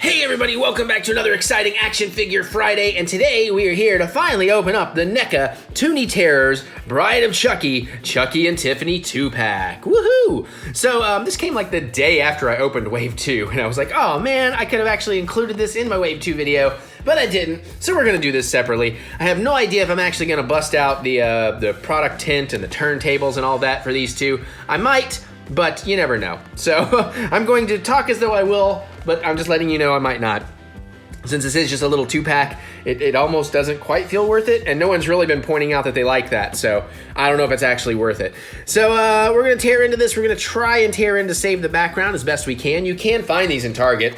Hey everybody, welcome back to another exciting Action Figure Friday, and today we are here to finally open up the NECA Toony Terrors Bride of Chucky, Chucky and Tiffany 2-pack. Woohoo! So this came like the day after I opened Wave 2, and I was like, oh man, I could have actually included this in my Wave 2 video, but I didn't, so we're gonna do this separately. I have no idea if I'm actually gonna bust out the product tint and the turntables and all that for these two. I might, but you never know. So I'm going to talk as though I will, but I'm just letting you know I might not. Since this is just a little 2-pack, it almost doesn't quite feel worth it, and no one's really been pointing out that they like that, so I don't know if it's actually worth it. So we're gonna tear into this. We're gonna try and tear in to save the background as best we can. You can find these in Target.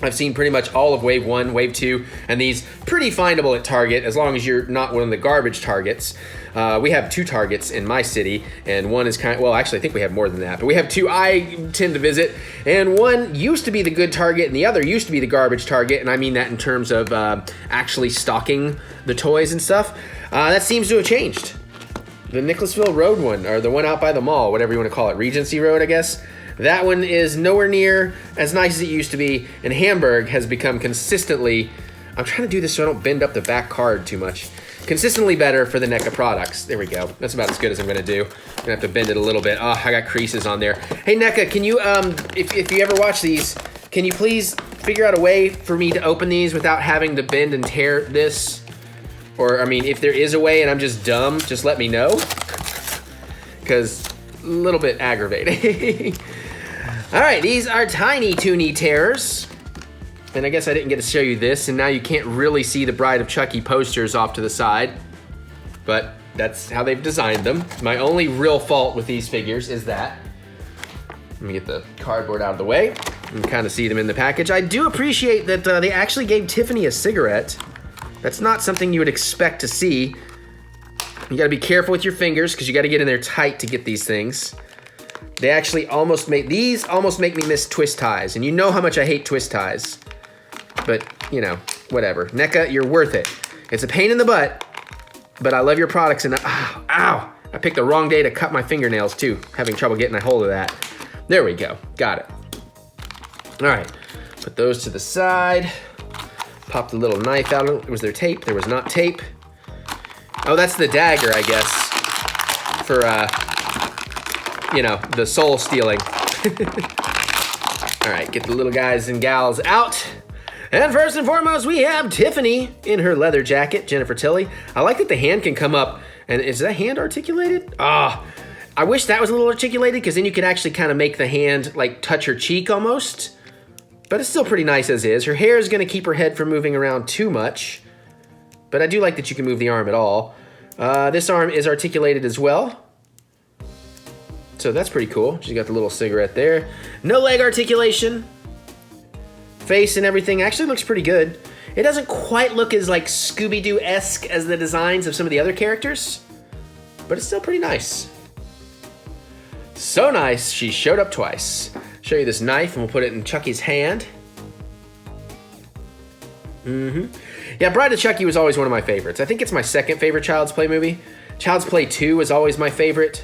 I've seen pretty much all of Wave 1, Wave 2, and these pretty findable at Target as long as you're not one of the garbage Targets. We have 2 Targets in my city, and one is well, actually I think we have more than that, but we have 2 I tend to visit, and one used to be the good Target and the other used to be the garbage Target, and I mean that in terms of actually stocking the toys and stuff. That seems to have changed. The Nicholasville Road one, or the one out by the mall, whatever you want to call it, Regency Road, I guess. That one is nowhere near as nice as it used to be, and Hamburg has become consistently, I'm trying to do this so I don't bend up the back card too much, consistently better for the NECA products. There we go. That's about as good as I'm gonna do. I'm gonna have to bend it a little bit. Oh, I got creases on there. Hey NECA, can you, if you ever watch these, can you please figure out a way for me to open these without having to bend and tear this? Or, I mean, if there is a way and I'm just dumb, just let me know. Because a little bit aggravating. All right, these are tiny Toony Terrors. And I guess I didn't get to show you this, and now you can't really see the Bride of Chucky posters off to the side. But that's how they've designed them. My only real fault with these figures is that. Let me get the cardboard out of the way. You can kind of see them in the package. I do appreciate that they actually gave Tiffany a cigarette. That's not something you would expect to see. You gotta be careful with your fingers because you gotta get in there tight to get these things. They actually almost make me miss twist ties, and you know how much I hate twist ties. But, you know, whatever. NECA, you're worth it. It's a pain in the butt, but I love your products, and ow! I picked the wrong day to cut my fingernails too. Having trouble getting a hold of that. There we go, got it. All right, put those to the side. Pop the little knife out. Was there tape? There was not tape. Oh, that's the dagger, I guess, for, you know, the soul stealing. All right, get the little guys and gals out. And first and foremost, we have Tiffany in her leather jacket, Jennifer Tilly. I like that the hand can come up, and is that hand articulated? Ah, I wish that was a little articulated, because then you could actually kind of make the hand, like, touch her cheek almost. But it's still pretty nice as is. Her hair is gonna keep her head from moving around too much. But I do like that you can move the arm at all. This arm is articulated as well. So that's pretty cool. She's got the little cigarette there. No leg articulation. Face and everything actually looks pretty good. It doesn't quite look as like Scooby-Doo-esque as the designs of some of the other characters, but it's still pretty nice. So nice, she showed up twice. Show you this knife and we'll put it in Chucky's hand. Yeah, Bride of Chucky was always one of my favorites. I think it's my second favorite Child's Play movie. Child's Play 2 is always my favorite.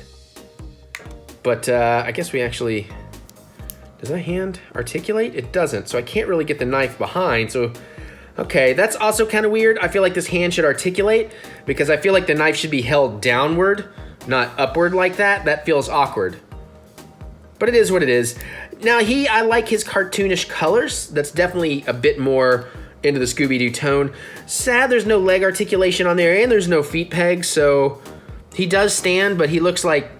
But I guess we actually, does that hand articulate? It doesn't, so I can't really get the knife behind. So, okay, that's also kind of weird. I feel like this hand should articulate because I feel like the knife should be held downward, not upward like that. That feels awkward. But it is what it is. Now I like his cartoonish colors. That's definitely a bit more into the Scooby-Doo tone. Sad there's no leg articulation on there and there's no feet pegs, so he does stand, but he looks like,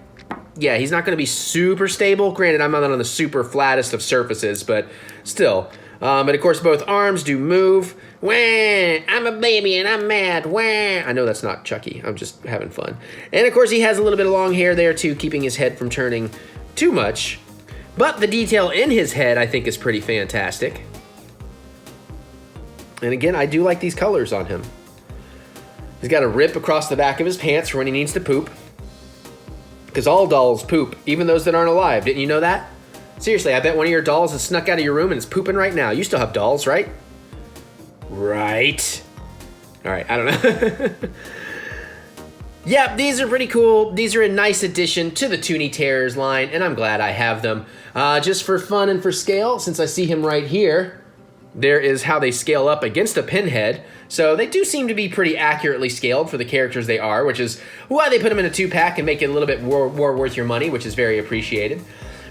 yeah, he's not gonna be super stable. Granted, I'm not on the super flattest of surfaces, but still. But of course, both arms do move. Wah, I'm a baby and I'm mad. Wah. I know that's not Chucky, I'm just having fun. And of course, he has a little bit of long hair there too, keeping his head from turning too much. But the detail in his head, I think, is pretty fantastic. And again, I do like these colors on him. He's got a rip across the back of his pants for when he needs to poop. Because all dolls poop, even those that aren't alive. Didn't you know that? Seriously, I bet one of your dolls has snuck out of your room and is pooping right now. You still have dolls, right? Right. All right, I don't know. Yeah, these are pretty cool. These are a nice addition to the Toony Terrors line, and I'm glad I have them. Just for fun and for scale, since I see him right here, there is how they scale up against a pinhead. So they do seem to be pretty accurately scaled for the characters they are, which is why they put them in a 2-pack and make it a little bit more worth your money, which is very appreciated.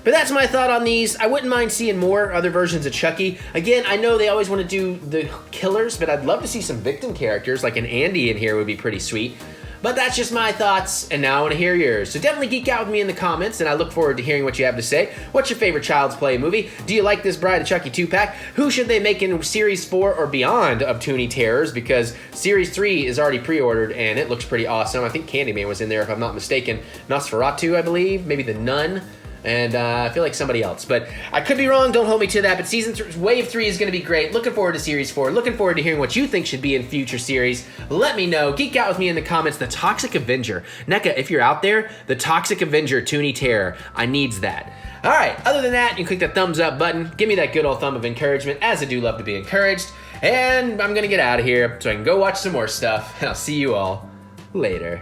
But that's my thought on these. I wouldn't mind seeing more other versions of Chucky. Again, I know they always want to do the killers, but I'd love to see some victim characters, like an Andy in here would be pretty sweet. But that's just my thoughts, and now I want to hear yours. So definitely geek out with me in the comments, and I look forward to hearing what you have to say. What's your favorite Child's Play movie? Do you like this Bride of Chucky 2-pack? Who should they make in Series 4 or beyond of Toony Terrors? Because Series 3 is already pre-ordered, and it looks pretty awesome. I think Candyman was in there, if I'm not mistaken. Nosferatu, I believe. Maybe The Nun. And I feel like somebody else. But I could be wrong, don't hold me to that. But Wave 3 is going to be great. Looking forward to Series 4. Looking forward to hearing what you think should be in future series. Let me know. Geek out with me in the comments. The Toxic Avenger. NECA, if you're out there, the Toxic Avenger Toony Terror. I needs that. Alright, other than that, you can click that thumbs up button. Give me that good old thumb of encouragement, as I do love to be encouraged. And I'm going to get out of here so I can go watch some more stuff. And I'll see you all later.